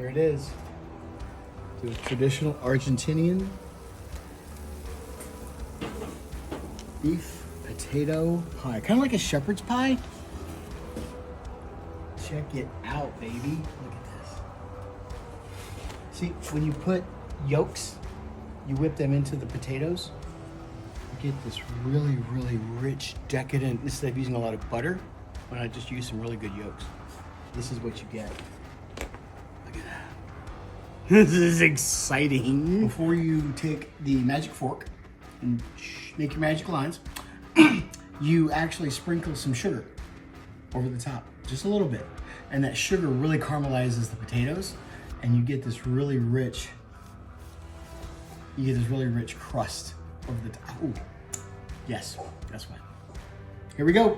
Here it is. The traditional Argentinian beef potato pie. Kind of like a shepherd's pie. Check it out, baby. Look at this. See, when you put yolks, you whip them into the potatoes, you get this really, really rich, decadent, instead of using a lot of butter, why not just use some really good yolks? This is what you get. Look at that. This is exciting. Before you take the magic fork and make your magic lines, you actually sprinkle some sugar over the top, just a little bit. And that sugar really caramelizes the potatoes, and you get this really rich, crust over the top. Ooh, yes, that's what. Here we go.